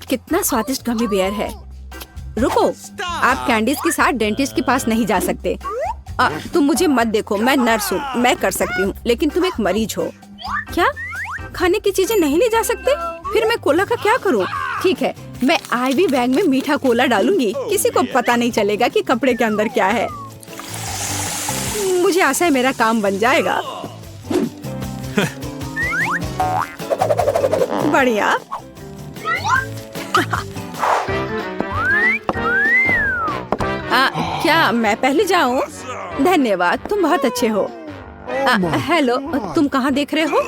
कितना स्वादिष्ट gummy bear है। रुको, आप कैंडीज के साथ डेंटिस्ट के पास नहीं जा सकते। तुम मुझे मत देखो, मैं नर्स हूँ, मैं कर सकती हूँ, लेकिन तुम एक मरीज हो। क्या खाने की चीजें नहीं ले जा सकते? फिर मैं कोला का क्या करूँ? ठीक है, मैं आईवी बैग में मीठा कोला डालूंगी, किसी को पता नहीं चलेगा कि कपड़े के अंदर क्या है। मुझे आशा है मेरा काम बन जाएगा। बढ़िया। क्या मैं पहले जाऊं? धन्यवाद, तुम बहुत अच्छे हो। हेलो, तुम कहाँ देख रहे हो?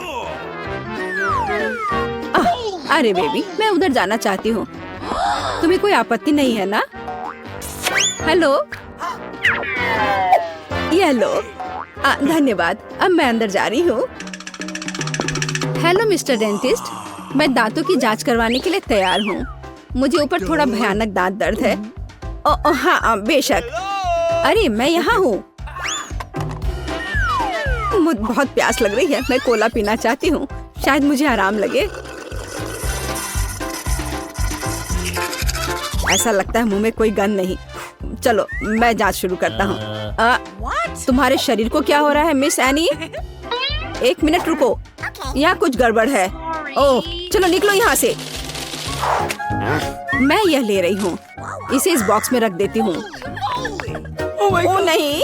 अरे बेबी, मैं उधर जाना चाहती हूँ। तुम्हें कोई आपत्ति नहीं है ना? हेलो, ये लो। धन्यवाद, अब मैं अंदर जा रही हूँ। हेलो मिस्टर डेंटिस्ट, मैं दांतों की जांच करवाने के लिए तैयार हूँ। मुझे ऊपर थोड़ा भयानक दांत दर्द है। हाँ बेशक। अरे मैं यहाँ हूँ। मुझे बहुत प्यास लग रही है, मैं कोला पीना चाहती हूँ, शायद मुझे आराम लगे। ऐसा लगता है मुंह में कोई गंध नहीं। चलो मैं जांच शुरू करता हूँ। तुम्हारे शरीर को क्या हो रहा है मिस एनी? एक मिनट रुको, यहाँ कुछ गड़बड़ है। ओह चलो निकलो यहाँ से। मैं यह ले रही हूँ, इसे इस बॉक्स में रख देती हूँ। ओह नहीं,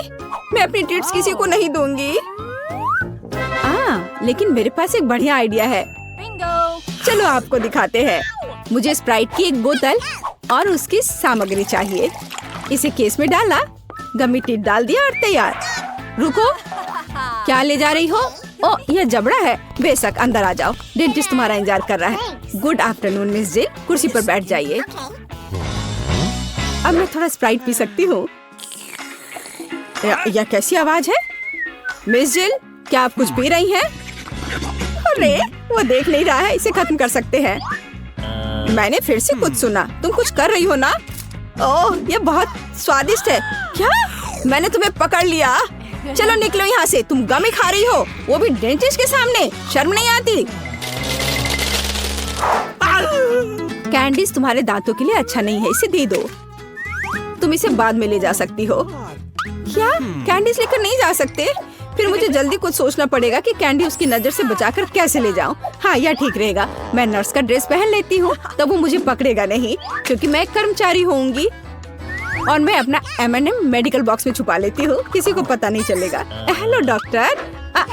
मैं अपनी ट्रीट्स किसी को नहीं दूंगी। लेकिन मेरे पास एक बढ़िया आइडिया है। चलो आपको दिखाते हैं। मुझे स्प्राइट की एक बोतल और उसकी सामग्री चाहिए। इसे केस में डाला, गमी टिप डाल दिया और तैयार। रुको, क्या ले जा रही हो? ओह यह जबड़ा है। बेशक, अंदर आ जाओ, डेंटिस्ट तुम्हारा इंतजार कर रहा है। गुड आफ्टरनून मिस जिल, कुर्सी पर बैठ जाइए। अब मैं थोड़ा स्प्राइट पी सकती हूँ। यह कैसी आवाज है? मिस जिल, क्या आप कुछ पी रही हैं? अरे वो देख नहीं रहा है, इसे खत्म कर सकते हैं। मैंने फिर से कुछ सुना, तुम कुछ कर रही हो ना? ओह ये बहुत स्वादिष्ट है। क्या? मैंने तुम्हें पकड़ लिया। चलो निकलो यहाँ से, तुम गमी खा रही हो, वो भी डेंटिस्ट के सामने। शर्म नहीं आती? कैंडीज तुम्हारे दांतों के लिए अच्छा नहीं है, इसे दे दो। तुम इसे बाद में ले जा सकती हो। क्या कैंडीज लेकर नहीं जा सकते? फिर मुझे जल्दी कुछ सोचना पड़ेगा कि कैंडी उसकी नजर से बचाकर कैसे ले जाऊं। हाँ यह ठीक रहेगा, मैं नर्स का ड्रेस पहन लेती हूँ, तब वो मुझे पकड़ेगा नहीं, क्योंकि मैं एक कर्मचारी होंगी। और मैं अपना M&M मेडिकल बॉक्स में छुपा लेती हूँ, किसी को पता नहीं चलेगा। Hello doctor.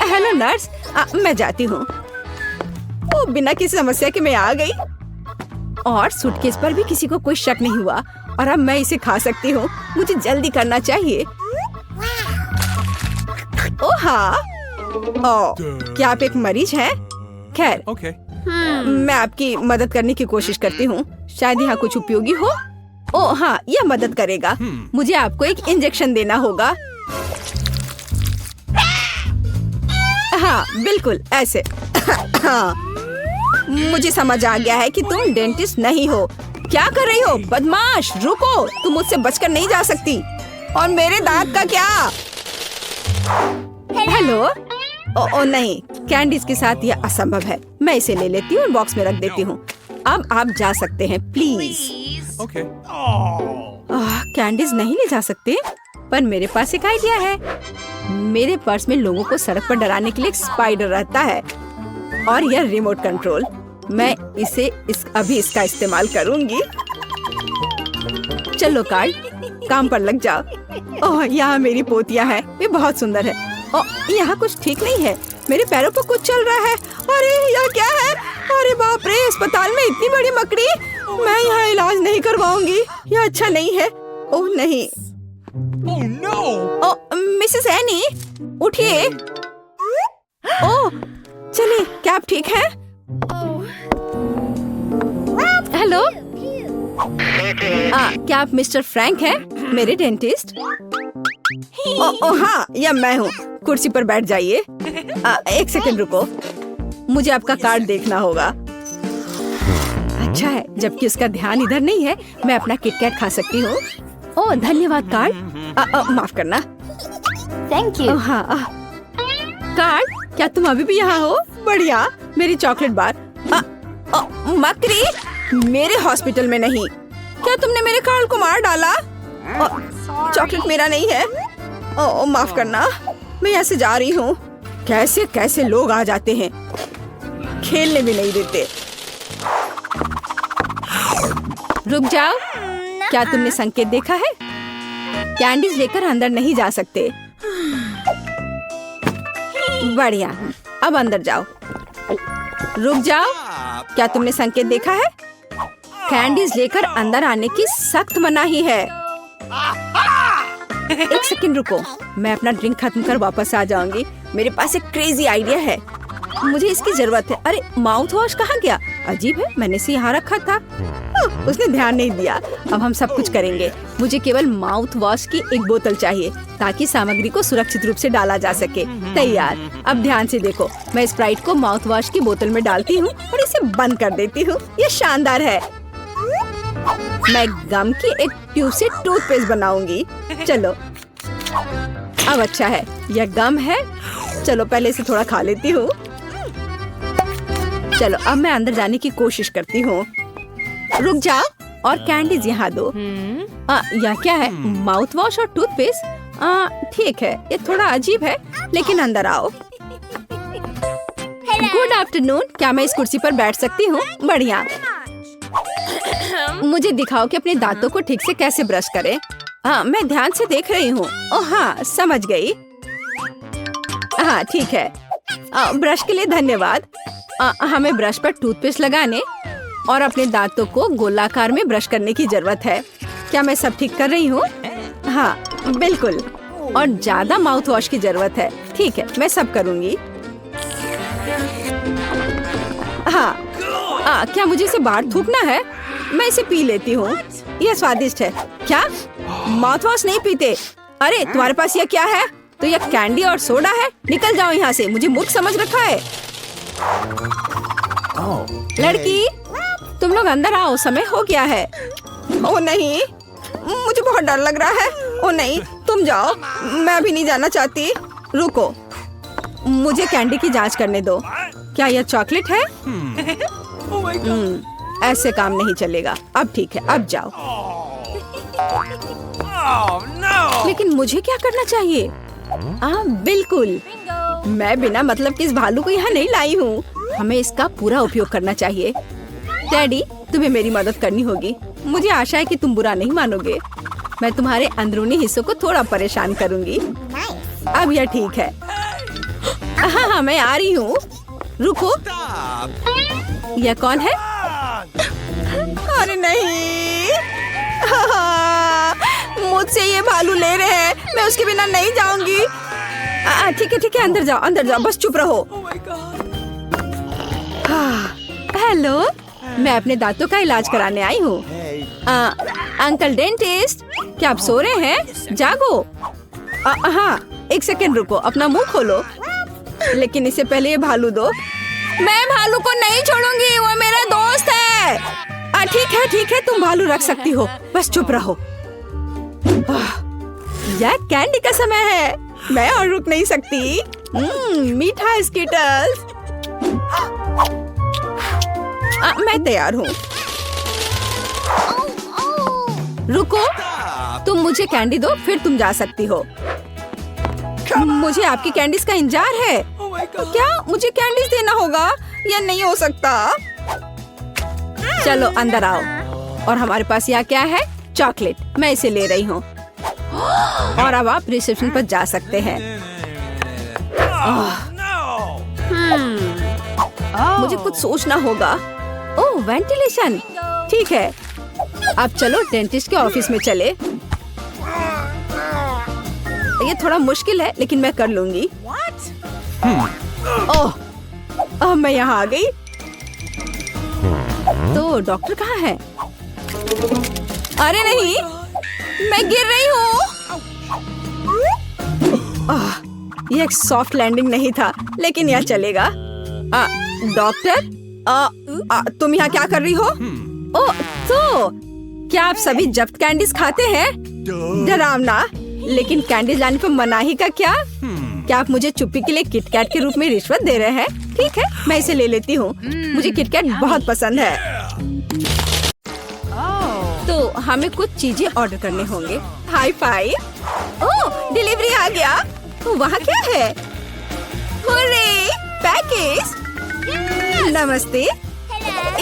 Hello nurse. मैं जाती हूँ। वो बिना किसी समस्या के मैं आ गई, और सूटकेस पर भी किसी को कोई शक नहीं हुआ, और अब मैं इसे खा सकती हूँ। मुझे जल्दी करना चाहिए। ओह हाँ। ओह क्या आप एक मरीज हैं? खैर मैं आपकी मदद करने की कोशिश करती हूँ, शायद यहाँ कुछ उपयोगी हो। ओह हाँ, यह मदद करेगा। मुझे आपको एक इंजेक्शन देना होगा। हाँ बिल्कुल ऐसे। हाँ मुझे समझ आ गया है कि तुम डेंटिस्ट नहीं हो। क्या कर रही हो बदमाश? रुको, तुम मुझसे बचकर नहीं जा सकती। और मेरे दांत का क्या? हेलो। ओ नहीं, कैंडीज के साथ यह असंभव है। मैं इसे ले लेती हूँ और बॉक्स में रख देती हूँ। अब आप जा सकते हैं प्लीज। कैंडीज नहीं ले जा सकते, पर मेरे पास एक आइडिया है। मेरे पर्स में लोगों को सड़क पर डराने के लिए एक स्पाइडर रहता है, और यह रिमोट कंट्रोल। मैं अभी इसका इस्तेमाल करूंगी। चलो कार्ड, काम पर लग जाओ। ओह यहाँ मेरी पोतिया है, वे बहुत सुंदर है। ओह यहाँ कुछ ठीक नहीं है, मेरे पैरों पर कुछ चल रहा है। अरे यह क्या है? अरे बाप रे, अस्पताल में इतनी बड़ी मकड़ी। मैं यहाँ इलाज नहीं करवाऊंगी, यह अच्छा नहीं है। ओह नहीं। Oh no! ओह मिसेस एनी, उठिए। ओह चलिए, क्या आप ठीक हैं? हेलो। क्या आप मिस्टर फ्रैंक हैं, मेरे डेंटिस्ट? ओह हाँ, यह मैं हूँ। कुर्सी पर बैठ जाइए। एक सेकंड रुको, मुझे आपका कार्ड देखना होगा। अच्छा है, जबकि उसका ध्यान इधर नहीं है, मैं अपना किटकैट खा सकती हूँ। ओह धन्यवाद कार्ड। माफ करना। Thank you. हाँ कार्ड, क्या तुम अभी भी यहाँ हो? बढ़िया, मेरी चॉकलेट बार। मकड़ी, मेरे हॉस्पिटल में नहीं। क्या तुमने मेरे कार्ल को मार डाला? चॉकलेट मेरा नहीं है। माफ करना, मैं यहाँ से जा रही हूँ। कैसे कैसे लोग आ जाते हैं, खेलने भी नहीं देते। रुक जाओ, क्या तुमने संकेत देखा है? कैंडीज लेकर अंदर नहीं जा सकते। बढ़िया, अब अंदर जाओ। रुक जाओ, क्या तुमने संकेत देखा है? कैंडीज लेकर अंदर आने की सख्त मनाही है। एक सेकंड रुको, मैं अपना ड्रिंक खत्म कर वापस आ जाऊंगी। मेरे पास एक क्रेजी आइडिया है, मुझे इसकी जरूरत है। अरे माउथ वॉश कहाँ गया? अजीब है, मैंने इसे यहाँ रखा था। उसने ध्यान नहीं दिया। अब हम सब कुछ करेंगे। मुझे केवल माउथ वॉश की एक बोतल चाहिए ताकि सामग्री को सुरक्षित रूप से डाला जा सके। तैयार। अब ध्यान से देखो, मैं स्प्राइट को माउथ वॉश की बोतल में डालती हूँ और इसे बंद कर देती हूँ। ये शानदार है। मैं गम की एक ट्यूब से टूथपेस्ट बनाऊंगी। चलो, अब अच्छा है, यह गम है। चलो पहले इसे थोड़ा खा लेती हूँ। चलो अब मैं अंदर जाने की कोशिश करती हूँ। रुक जाओ और कैंडीज यहाँ दो। यह क्या है? माउथ वॉश और टूथपेस्ट। ठीक है, ये थोड़ा अजीब है, लेकिन अंदर आओ। गुड आफ्टरनून, क्या मैं इस कुर्सी पर बैठ सकती हूँ? बढ़िया। मुझे दिखाओ कि अपने दांतों को ठीक से कैसे ब्रश करें। मैं ध्यान से देख रही हूँ। ओह हाँ, समझ गई। हाँ ठीक है, ब्रश के लिए धन्यवाद। हमें ब्रश पर टूथपेस्ट लगाने और अपने दांतों को गोलाकार में ब्रश करने की जरूरत है। क्या मैं सब ठीक कर रही हूँ? हाँ बिल्कुल, और ज्यादा माउथ वॉश की जरूरत है। ठीक है, मैं सब करूँगी। हाँ, क्या मुझे इसे बाहर थूकना है? मैं इसे पी लेती हूँ, यह स्वादिष्ट है। क्या माउथ वॉश नहीं पीते? अरे तुम्हारे पास यह क्या है? तो यह कैंडी और सोडा है। निकल जाओ यहाँ से, मुझे मूर्ख समझ रखा है। लड़की, तुम लोग अंदर आओ, समय हो गया है। ओ नहीं, मुझे बहुत डर लग रहा है। ओ नहीं, तुम जाओ, मैं अभी नहीं जाना चाहती। रुको, मुझे कैंडी की जांच करने दो। क्या यह चॉकलेट है? ऐसे काम नहीं चलेगा। अब ठीक है, अब जाओ। लेकिन मुझे क्या करना चाहिए? बिल्कुल, मैं बिना मतलब के इस भालू को यहाँ नहीं लाई हूँ। हमें इसका पूरा उपयोग करना चाहिए। डैडी, तुम्हें मेरी मदद करनी होगी। मुझे आशा है कि तुम बुरा नहीं मानोगे। मैं तुम्हारे अंदरूनी हिस्सों को थोड़ा परेशान करूँगी। अब यह ठीक है। हाँ, मैं आ रही हूँ। रुको, यह कौन है? अरे नहीं, मुझसे ये भालू ले रहे हैं। मैं उसके बिना नहीं जाऊंगी। ठीक है, अंदर जाओ, अंदर जाओ, बस चुप रहो। हेलो, मैं अपने दांतों का इलाज कराने आई हूँ। अंकल डेंटिस्ट, क्या आप सो रहे हैं? जागो। हाँ, एक सेकंड रुको, अपना मुंह खोलो। लेकिन इससे पहले ये भालू दो। मैं भालू को नहीं छोड़ूंगी, वो मेरा दोस्त है। ठीक है, तुम भालू रख सकती हो, बस चुप रहो। यह कैंडी का समय है, मैं और रुक नहीं सकती। मीठा स्कीटर्स। मैं तैयार हूँ। रुको, तुम मुझे कैंडी दो, फिर तुम जा सकती हो। मुझे आपकी कैंडीज का इंतजार है। क्या मुझे कैंडीज देना होगा? यह नहीं हो सकता। चलो अंदर आओ। और हमारे पास यहाँ क्या है? चॉकलेट। मैं इसे ले रही हूँ। और अब आप रिसेप्शन पर जा सकते हैं। मुझे कुछ सोचना होगा। ओह, वेंटिलेशन। ठीक है, अब चलो डेंटिस्ट के ऑफिस में चले। ये थोड़ा मुश्किल है, लेकिन मैं कर लूंगी। ओह, मैं यहाँ आ गई। तो डॉक्टर कहाँ है? अरे नहीं, मैं गिर रही हूँ। यह एक सॉफ्ट लैंडिंग नहीं था, लेकिन यह चलेगा। डॉक्टर, तुम यहाँ क्या कर रही हो? ओह, तो क्या आप सभी जब्त कैंडीज खाते हैं? डरावना, लेकिन कैंडीज लाने पर मनाही का क्या? क्या आप मुझे चुप्पी के लिए किटकैट के रूप में रिश्वत दे रहे हैं? ठीक है, मैं इसे ले लेती हूँ। मुझे किटकैट बहुत पसंद है। हमें कुछ चीजें ऑर्डर करने होंगे। High five. ओह, डिलीवरी आ गया। वहाँ क्या है? Hooray, package. नमस्ते।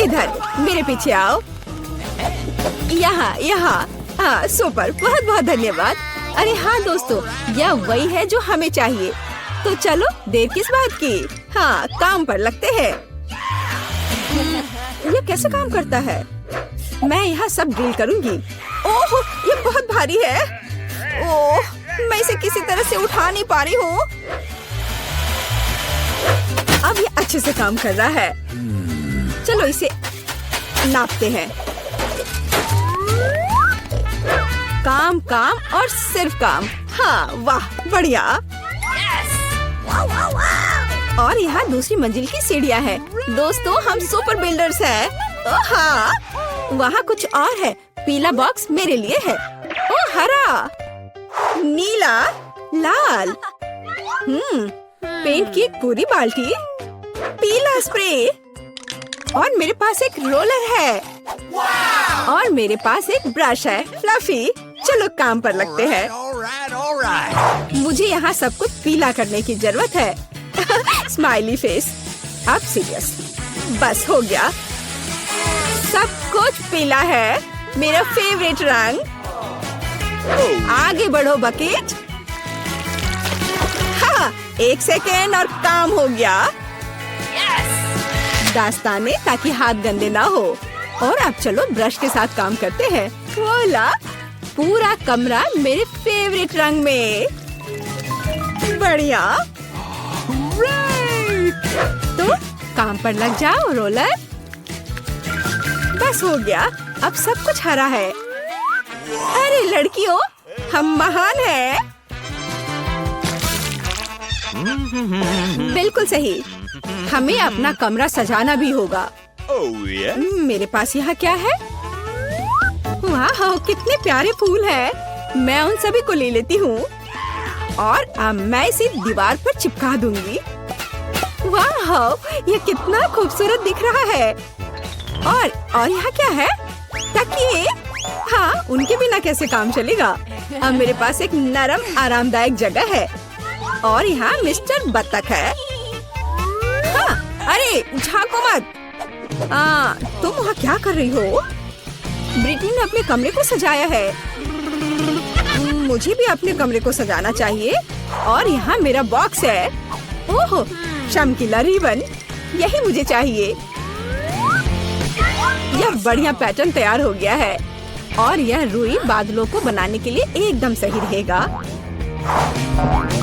इधर मेरे पीछे आओ। यहाँ यहाँ। हाँ, सुपर, बहुत बहुत धन्यवाद। अरे हाँ दोस्तों, यह वही है जो हमें चाहिए। तो चलो, देर किस बात की। हाँ, काम पर लगते हैं। यह कैसे काम करता है? मैं यहाँ सब डील करूंगी। ओह, ये बहुत भारी है। ओह, मैं इसे किसी तरह से उठा नहीं पा रही हूँ। अब ये अच्छे से काम कर रहा है। चलो इसे नापते हैं। काम काम और सिर्फ काम। हाँ, वाह, बढ़िया। और यहाँ दूसरी मंजिल की सीढ़ियाँ हैं। दोस्तों, हम सुपर बिल्डर्स हैं। ओह हाँ, वहाँ कुछ और है। पीला बॉक्स मेरे लिए है। ओह, हरा, नीला, लाल। पेंट की एक पूरी बाल्टी, पीला स्प्रे, और मेरे पास एक रोलर है। और मेरे पास एक ब्रश है, फ्लफी। चलो काम पर लगते हैं। All right. मुझे यहाँ सब कुछ पीला करने की जरूरत है। Smiley face. अब सीरियस। बस हो गया। सब कुछ पीला है, मेरा फेवरेट रंग। आगे बढ़ो बकेट। हाँ, 1 सेकेंड और काम हो गया। दास्ताने, ताकि हाथ गंदे ना हो। और अब चलो ब्रश के साथ काम करते हैं। वोला, पूरा कमरा मेरे फेवरेट रंग में। बढ़िया। तो काम पर लग जाओ रोलर। बस हो गया। अब सब कुछ हरा है। अरे लड़कियों, हम महान हैं। बिल्कुल सही। हमें अपना कमरा सजाना भी होगा। Oh yeah. मेरे पास यहाँ क्या है? वाह, कितने प्यारे फूल हैं। मैं उन सभी को ले लेती हूँ और अब मैं इसे दीवार पर चिपका दूंगी। वाह, ये कितना खूबसूरत दिख रहा है। और यहाँ क्या है? तकिए। हाँ, उनके बिना कैसे काम चलेगा। अब मेरे पास एक नरम आरामदायक जगह है। और यहाँ मिस्टर बत्तख है। हाँ, अरे झांको मत। तुम वहाँ क्या कर रही हो? ब्रिटनी ने अपने कमरे को सजाया है। मुझे भी अपने कमरे को सजाना चाहिए। और यहाँ मेरा बॉक्स है। ओह, चमकीला रिबन, यही मुझे चाहिए। यह बढ़िया पैटर्न तैयार हो गया है। और यह रुई बादलों को बनाने के लिए एकदम सही रहेगा।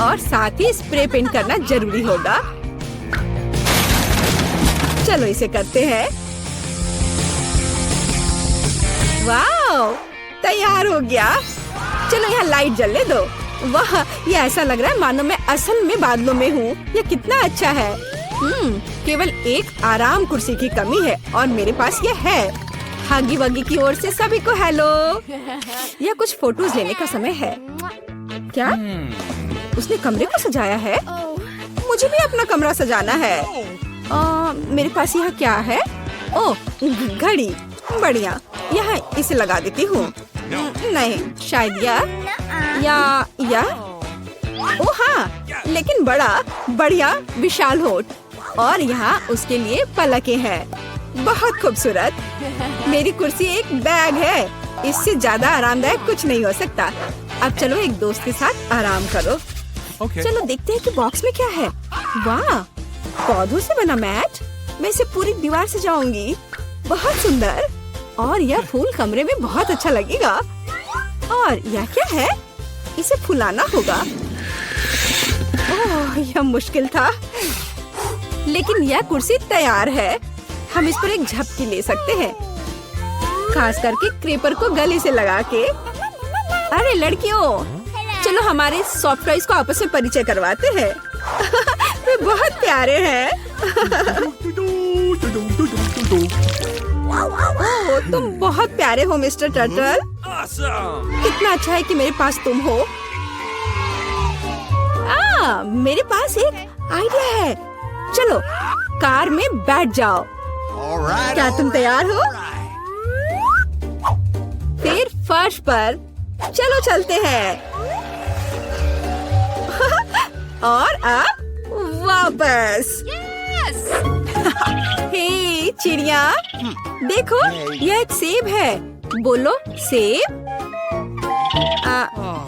और साथ ही स्प्रे पेंट करना जरूरी होगा। चलो इसे करते हैं। वाह, तैयार हो गया। चलो यहाँ लाइट जलने दो। वाह, ये ऐसा लग रहा है मानो मैं असल में बादलों में हूँ। ये कितना अच्छा है। केवल एक आराम कुर्सी की कमी है और मेरे पास ये है। हगी वगी की ओर से सभी को हेलो। यह कुछ फोटोज लेने का समय है। क्या? उसने कमरे को सजाया है? मुझे भी अपना कमरा सजाना है। मेरे पास यहाँ क्या है? ओह, घड़ी। बढ़िया, यहाँ इसे लगा देती हूँ। नहीं, शायद या ओह हाँ, लेकिन बड़ा बढ़िया विशाल होठ। और यहाँ उसके लिए पलकें हैं। बहुत खूबसूरत। मेरी कुर्सी एक बैग है। इससे ज्यादा आरामदायक कुछ नहीं हो सकता। अब चलो एक दोस्त के साथ आराम करो। Okay. चलो देखते हैं कि बॉक्स में क्या है। वाह, पौधों से बना मैट। मैं इसे पूरी दीवार से जाऊंगी। बहुत सुंदर। और यह फूल कमरे में बहुत अच्छा लगेगा। और यह क्या है? इसे फुलाना होगा। ओह, यह मुश्किल था। लेकिन यह कुर्सी तैयार है। हम इस पर एक झपकी ले सकते हैं, खास करके क्रेपर को गले से लगा के। अरे लड़कियों, चलो हमारे सॉफ्ट टॉयज को आपस में परिचय करवाते हैं। वे बहुत प्यारे हैं। ओह, तुम बहुत प्यारे हो मिस्टर टर्टल। Awesome. कितना अच्छा है कि मेरे पास तुम हो। मेरे पास एक आइडिया है। चलो कार में बैठ जाओ। All right. क्या तुम तैयार हो? फिर फर्श पर। चलो चलते हैं। और अब वापस। हे चिड़िया, देखो यह एक सेब है। बोलो सेब।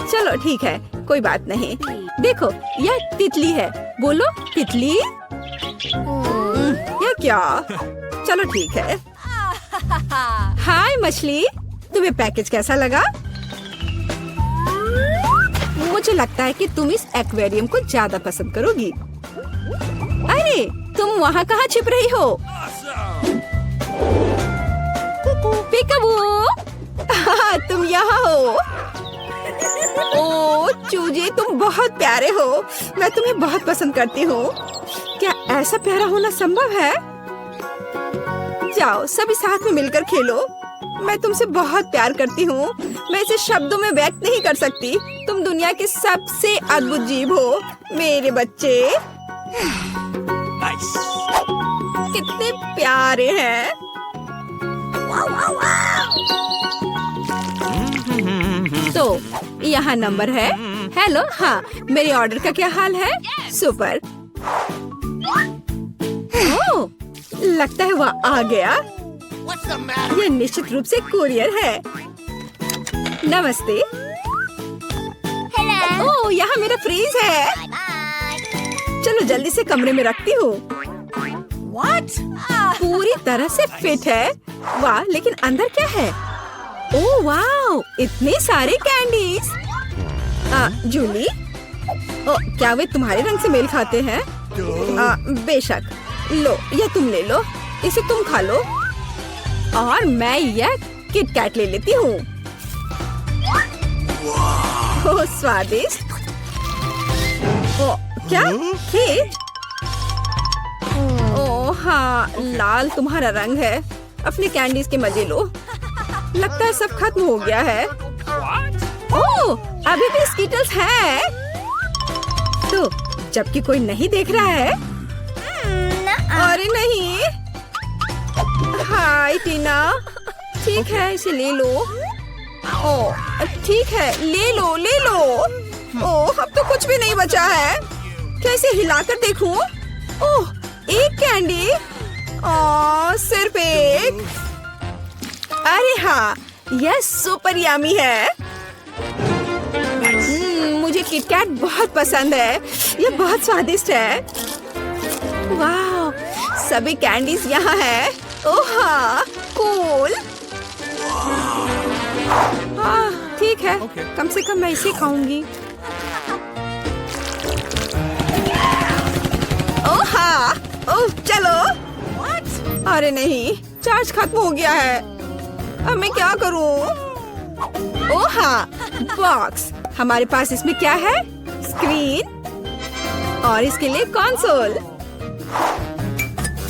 चलो ठीक है, कोई बात नहीं। देखो यह तितली है। बोलो तितली। यह क्या? चलो ठीक है। हाय मछली, तुम्हें पैकेज कैसा लगा? मुझे लगता है कि तुम इस एक्वेरियम को ज्यादा पसंद करोगी। अरे तुम वहाँ कहाँ छिप रही हो? पिकाबू, तुम यहाँ हो। ओ चूजे, तुम बहुत प्यारे हो। मैं तुम्हें बहुत पसंद करती हूँ। क्या ऐसा प्यारा होना संभव है? जाओ सभी साथ में मिलकर खेलो। मैं तुमसे बहुत प्यार करती हूँ। मैं इसे शब्दों में व्यक्त नहीं कर सकती। तुम दुनिया के सबसे अद्भुत जीव हो मेरे बच्चे। Nice. कितने प्यारे हैं। तो यहाँ नंबर है। हेलो, हाँ मेरे ऑर्डर का क्या हाल है? सुपर। ओह, लगता है वह आ गया। यह निश्चित रूप से कुरियर है। नमस्ते। Hello. ओह, यहाँ मेरा फ्रीज है। चलो जल्दी से कमरे में रखती हूँ। पूरी तरह से फिट है। वाह, लेकिन अंदर क्या है? ओह वाह, इतने सारे कैंडीज। जूली, क्या वे तुम्हारे रंग से मेल खाते हैं? बेशक। लो, यह तुम ले लो। इसे तुम खा लो। और मैं यह किट कैट ले लेती हूँ। ओह स्वादिष्ट। ओह क्या? केक? ओह हाँ, लाल तुम्हारा रंग है। अपने कैंडीज के मजे लो। लगता है सब खत्म हो गया है। ओह, अभी भी स्कीटल्स है। तो जबकि कोई नहीं देख रहा है। अरे नहीं। हाय टीना, ठीक है इसे ले लो। ओह ठीक है, ले लो ले लो। ओह अब तो कुछ भी नहीं बचा है। कैसे हिलाकर देखूं? ओह एक कैंडी। ओह सिर्फ एक। अरे हाँ, यह सुपर यामी है। मुझे किटकैट बहुत पसंद है। यह बहुत स्वादिष्ट है। वाह, सभी कैंडीज यहाँ है। ओह हाँ, कूल। ठीक है, कम से कम मैं इसे खाऊंगी। ओह हाँ, ओह चलो। अरे नहीं, चार्ज खत्म हो गया है। अब मैं क्या करूं? ओह हाँ, बॉक्स। हमारे पास इसमें क्या है? स्क्रीन और इसके लिए कंसोल।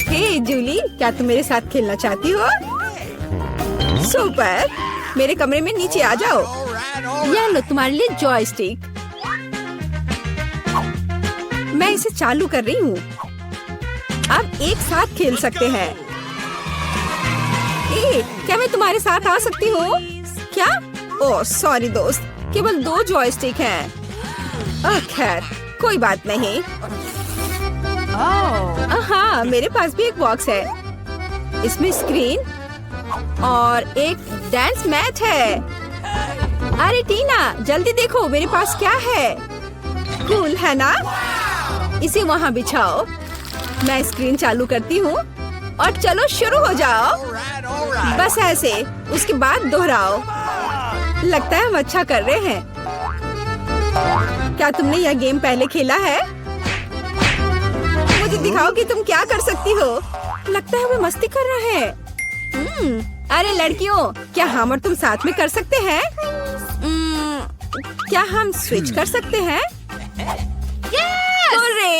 हे जूली, क्या तुम मेरे साथ खेलना चाहती हो? सुपर, मेरे कमरे में नीचे आ जाओ। यह लो तुम्हारे लिए जॉयस्टिक। मैं इसे चालू कर रही हूँ। अब एक साथ खेल सकते हैं। क्या मैं तुम्हारे साथ आ सकती हूँ? क्या? ओह सॉरी दोस्त, केवल 2 जॉयस्टिक हैं। खैर कोई बात नहीं। हाँ, मेरे पास भी एक बॉक्स है। इसमें स्क्रीन और एक डांस मैट है। अरे टीना, जल्दी देखो मेरे पास क्या है। कूल है ना? इसे वहाँ बिछाओ। मैं स्क्रीन चालू करती हूँ और चलो शुरू हो जाओ। बस ऐसे, उसके बाद दोहराओ। लगता है हम अच्छा कर रहे हैं। क्या तुमने यह गेम पहले खेला है? मुझे दिखाओ कि तुम क्या कर सकती हो। लगता है वे मस्ती कर रहे हैं। अरे लड़कियों, क्या हम और तुम साथ में कर सकते हैं? क्या हम स्विच कर सकते हैं?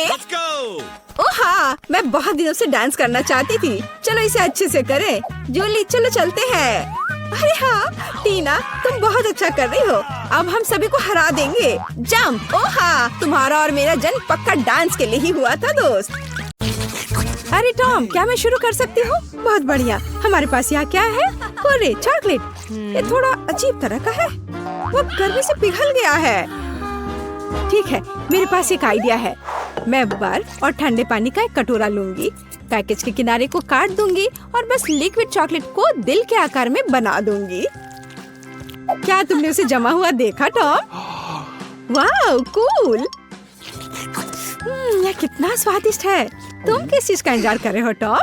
Let's go. ओह हाँ, मैं बहुत दिनों से डांस करना चाहती थी। चलो इसे अच्छे से करें। जूली चलो चलते हैं। अरे हाँ टीना, तुम बहुत अच्छा कर रही हो। अब हम सभी को हरा देंगे। जंप। ओह हाँ, तुम्हारा और मेरा जन्म पक्का डांस के लिए ही हुआ था दोस्त। अरे टॉम, क्या मैं शुरू कर सकती हूँ? बहुत बढ़िया। हमारे पास यहाँ क्या है? अरे चॉकलेट। ये थोड़ा अजीब तरह का है, वो गर्मी से पिघल गया है। ठीक है, मेरे पास एक आइडिया है। मैं बर्फ और ठंडे पानी का एक कटोरा लूंगी, पैकेज के किनारे को काट दूंगी और बस लिक्विड चॉकलेट को दिल के आकार में बना दूंगी। क्या तुमने उसे जमा हुआ देखा टॉम? वाह, कूल। यह कितना स्वादिष्ट है। तुम किस चीज का इंतजार कर रहे हो टॉम?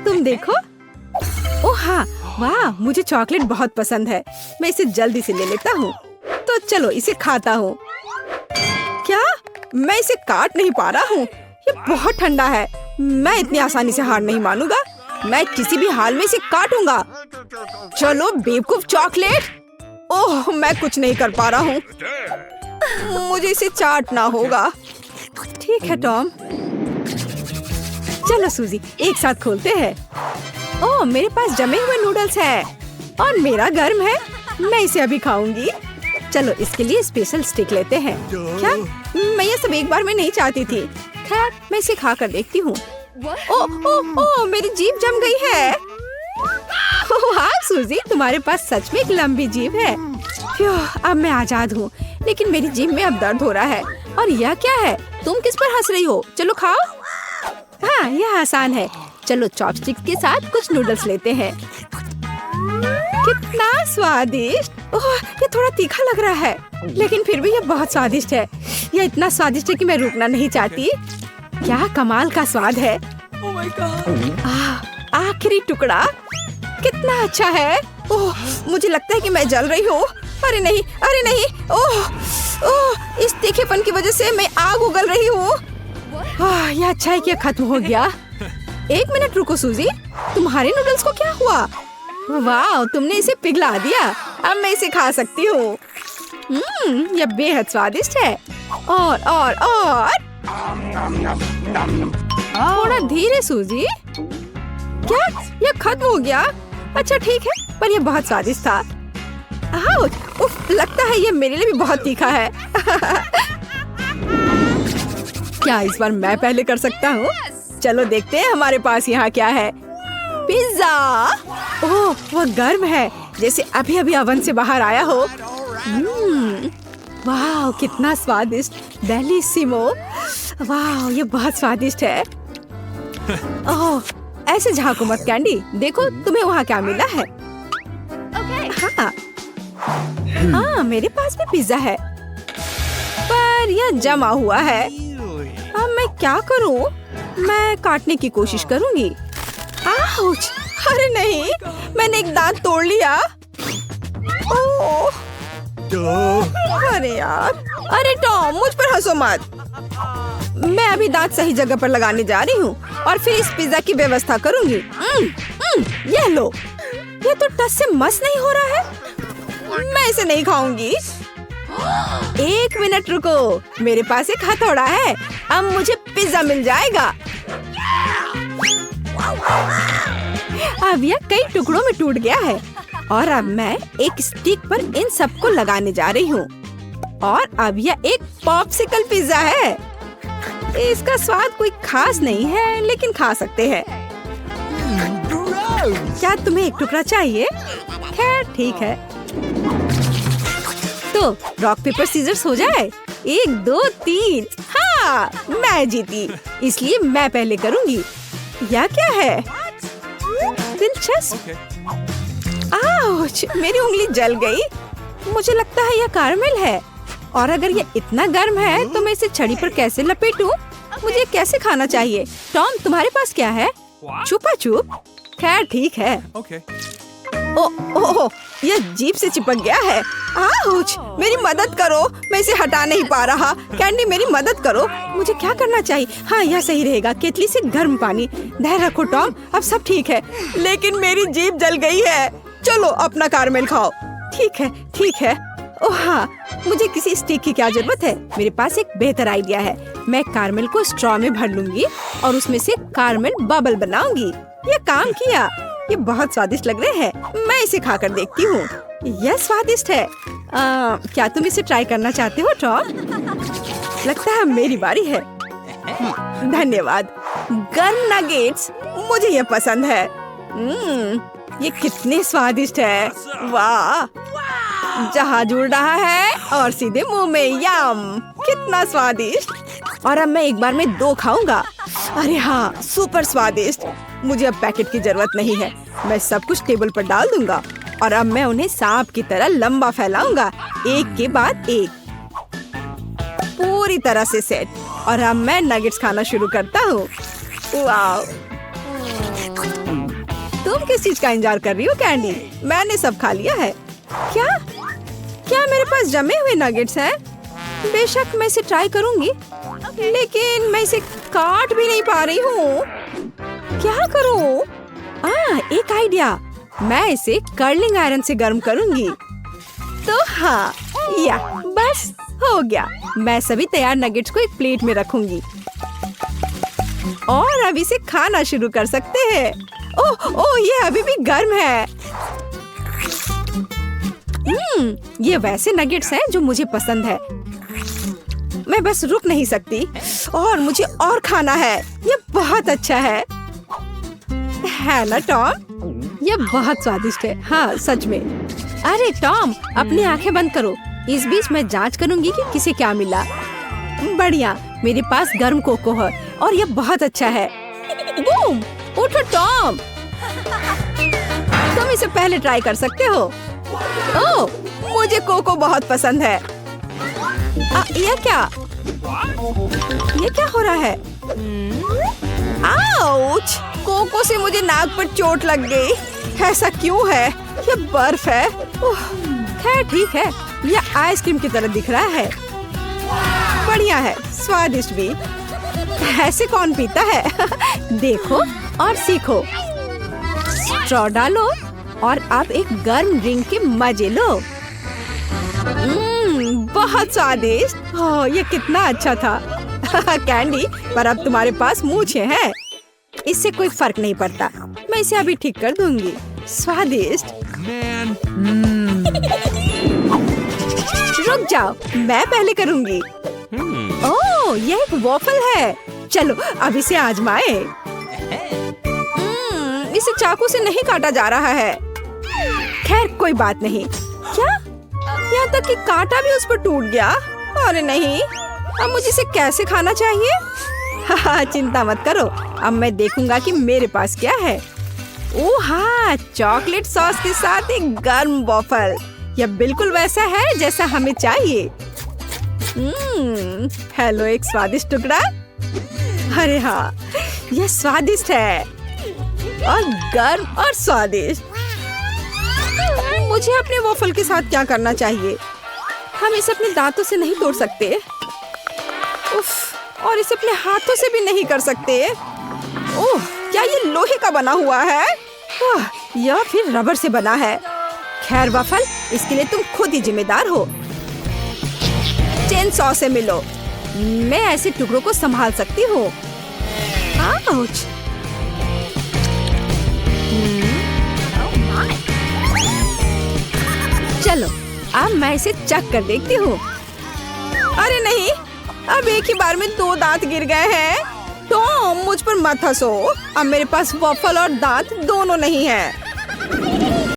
तुम देखो। ओह हाँ, वाह, मुझे चॉकलेट बहुत पसंद है। मैं इसे जल्दी से ले लेता हूँ। तो चलो इसे खाता हूँ। क्या? मैं इसे काट नहीं पा रहा हूँ। ये बहुत ठंडा है। मैं इतनी आसानी से हार नहीं मानूंगा। मैं किसी भी हाल में इसे काटूंगा। चलो बेवकूफ चॉकलेट। ओह, मैं कुछ नहीं कर पा रहा हूँ। मुझे इसे चाटना होगा। ठीक है टॉम। चलो सूजी, एक साथ खोलते हैं। ओह, मेरे पास जमे हुए नूडल्स हैं और मेरा गर्म है। मैं इसे अभी खाऊंगी। चलो इसके लिए स्पेशल स्टिक लेते हैं। क्या? मैं ये सब एक बार में नहीं चाहती थी। खैर, मैं इसे खा कर देखती हूँ। ओह ओह ओह, मेरी जीभ जम गई है। वाह सूजी, तुम्हारे पास सच में एक लंबी जीभ है। अब मैं आजाद हूँ, लेकिन मेरी जीभ में अब दर्द हो रहा है। और यह क्या है? तुम किस पर हंस रही हो? चलो खाओ। हाँ, यह आसान है। चलो चॉपस्टिक के साथ कुछ नूडल्स लेते हैं। कितना स्वादिष्ट। ओह, ये थोड़ा तीखा लग रहा है, लेकिन फिर भी ये बहुत स्वादिष्ट है। यह इतना स्वादिष्ट है कि मैं रुकना नहीं चाहती। क्या कमाल का स्वाद है। आखिरी टुकड़ा कितना अच्छा है। ओह, मुझे लगता है कि मैं जल रही हूँ। अरे नहीं, अरे नहीं। ओह ओह, इस तीखेपन की वजह से मैं आग उगल रही हूँ। यह अच्छा है कि खत्म हो गया। एक मिनट रुको सूजी, तुम्हारे नूडल्स को क्या हुआ? वाह, तुमने इसे पिघला दिया। अब मैं इसे खा सकती हूँ। यह बेहद स्वादिष्ट है। और थोड़ा धीरे सूजी। क्या? यह खत्म हो गया? अच्छा ठीक है, पर यह बहुत स्वादिष्ट था। उफ, लगता है यह मेरे लिए भी बहुत तीखा है। क्या इस बार मैं पहले कर सकता हूँ? चलो देखते हैं हमारे पास यहाँ क्या है। पिज्जा। ओह, वह गर्म है, जैसे अभी अभी ओवन से बाहर आया हो। वाह, कितना स्वादिष्ट। बेलिसिमो। वाह, ये बहुत स्वादिष्ट है। ओह, ऐसे झांको मत कैंडी। देखो तुम्हें वहाँ क्या मिला है। हाँ, मेरे पास भी पिज्जा है, पर यह जमा हुआ है। अब मैं क्या करूँ? मैं काटने की कोशिश करूँगी। आउच! अरे नहीं, मैंने एक दांत तोड़ लिया। ओह! अरे यार! अरे टॉम, मुझ पर हंसो मत। मैं अभी दांत सही जगह पर लगाने जा रही हूँ और फिर इस पिज्जा की व्यवस्था करूँगी। ये लो। ये तो टस से मस नहीं हो रहा है। मैं इसे नहीं खाऊंगी। एक मिनट रुको, मेरे पास एक हथौड़ा है। अब मुझे पिज्जा मिल जाएगा। अब यह कई टुकड़ों में टूट गया है और अब मैं एक स्टिक पर इन सबको लगाने जा रही हूँ। और अब यह एक पॉप्सिकल पिज्जा है। इसका स्वाद कोई खास नहीं है, लेकिन खा सकते हैं। क्या तुम्हें एक टुकड़ा चाहिए? खैर ठीक है। तो रॉक पेपर सीजर्स हो जाए। 1 2 3। हाँ, मैं जीती, इसलिए मैं पहले करूँगी। यह क्या है? दिलचस्प। आउच! मेरी उंगली जल गई। मुझे लगता है यह कैरमेल है। और अगर यह इतना गर्म है तो मैं इसे छड़ी पर कैसे लपेटूं? मुझे कैसे खाना चाहिए? टॉम, तुम्हारे पास क्या है? छुपा छुप। खैर ठीक है। ओह, यह जीभ से चिपक गया है। आउच! मेरी मदद करो, मैं इसे हटा नहीं पा रहा। कैंडी, मेरी मदद करो। मुझे क्या करना चाहिए? हाँ, यह सही रहेगा। केतली से गर्म पानी। धैर्य रखो टॉम, अब सब ठीक है। लेकिन मेरी जीभ जल गई है। चलो अपना कैरमेल खाओ। ठीक है, ठीक है। ओह हाँ, मुझे किसी स्टिक की क्या जरूरत है? मेरे पास एक बेहतर आइडिया है। मैं कैरमेल को स्ट्रॉ में भर लूंगी और उसमें से कैरमेल बबल बनाऊंगी। यह काम किया। ये बहुत स्वादिष्ट लग रहे हैं। मैं इसे खाकर देखती हूँ। यह स्वादिष्ट है। क्या तुम इसे ट्राई करना चाहते हो टॉम? लगता है मेरी बारी है। धन्यवाद। गर्म नगेट्स, मुझे ये पसंद है। ये कितने स्वादिष्ट है। वाह, जहाज उड़ रहा है और सीधे मुंह में। यम, कितना स्वादिष्ट। और अब मैं एक बार में 2 खाऊंगा। अरे हाँ, सुपर स्वादिष्ट। मुझे अब पैकेट की जरूरत नहीं है। मैं सब कुछ टेबल पर डाल दूंगा और अब मैं उन्हें सांप की तरह लंबा फैलाऊंगा, एक के बाद एक, पूरी तरह से सेट। और अब मैं नगेट्स खाना शुरू करता हूँ। वाह, तुम किस चीज का इंतजार कर रही हो कैंडी? मैंने सब खा लिया है। क्या क्या मेरे पास जमे हुए नगेट्स हैं? बेशक मैं इसे ट्राई करूंगी, लेकिन मैं इसे काट भी नहीं पा रही हूँ। क्या करूँ? एक आइडिया, मैं इसे कर्लिंग आयरन से गर्म करूंगी। तो हाँ, या बस हो गया। मैं सभी तैयार नगेट्स को एक प्लेट में रखूंगी और अब इसे खाना शुरू कर सकते हैं। ओह, ये अभी भी गर्म है। ये वैसे नगेट्स हैं जो मुझे पसंद है। मैं बस रुक नहीं सकती और मुझे और खाना है। ये बहुत अच्छा है ना टॉम? ये बहुत स्वादिष्ट है। हाँ, सच में। अरे टॉम, अपनी आंखें बंद करो। इस बीच मैं जांच करूंगी कि किसे क्या मिला। बढ़िया, मेरे पास गर्म कोको है और ये बहुत अच्छा है। बूम, उठो टॉम, तुम इसे पहले ट्राई कर सकते हो। ओह, मुझे कोको बहुत पसंद है। ये क्या हो रहा है? आउच! कोको से मुझे नाक पर चोट लग गई। ऐसा क्यों है? ये बर्फ है। खैर ठीक है, यह आइसक्रीम की तरह दिख रहा है। बढ़िया है, स्वादिष्ट भी। ऐसे कौन पीता है? देखो और सीखो। स्ट्रॉ डालो और अब एक गर्म ड्रिंक के मजे लो। बहुत स्वादिष्ट। ये कितना अच्छा था। कैंडी, पर अब तुम्हारे पास मूंछें हैं। इससे कोई फर्क नहीं पड़ता। मैं इसे अभी ठीक कर दूंगी। स्वादिष्ट। रुक जाओ, मैं पहले करूंगी। ओह, यह एक वॉफल है। चलो अब इसे आजमाए। इसे चाकू से नहीं काटा जा रहा है। खैर कोई बात नहीं। क्या? यहाँ तक कि कांटा भी उस पर टूट गया। अरे नहीं, अब मुझे इसे कैसे खाना चाहिए? चिंता मत करो, अब मैं देखूंगा कि मेरे पास क्या है। ओह हाँ, चॉकलेट सॉस के साथ एक गर्म वॉफल। यह बिल्कुल वैसा है जैसा हमें चाहिए। हेलो, एक स्वादिष्ट टुकड़ा। अरे हाँ, यह स्वादिष्ट है और गर्म और स्वादिष्ट। मुझे अपने वॉफल के साथ क्या करना चाहिए? हम इसे अपने दांतों से नहीं तोड़ सकते। उफ, और इसे अपने हाथों से भी नहीं कर सकते। ओह, क्या ये लोहे का बना हुआ है? या फिर रबर से बना है? खैर वॉफल, इसके लिए तुम खुद ही जिम्मेदार हो। चेन सॉ से मिलो। मैं ऐसे टुकड़ों को संभाल सकती हूँ। आउच! चलो, अब मैं इसे चख कर देखती हूँ। अरे नहीं, अब एक ही बार में 2 दांत गिर गए हैं। टॉम, मुझ पर मत हंसो। अब मेरे पास वॉफल और दांत दोनों नहीं है।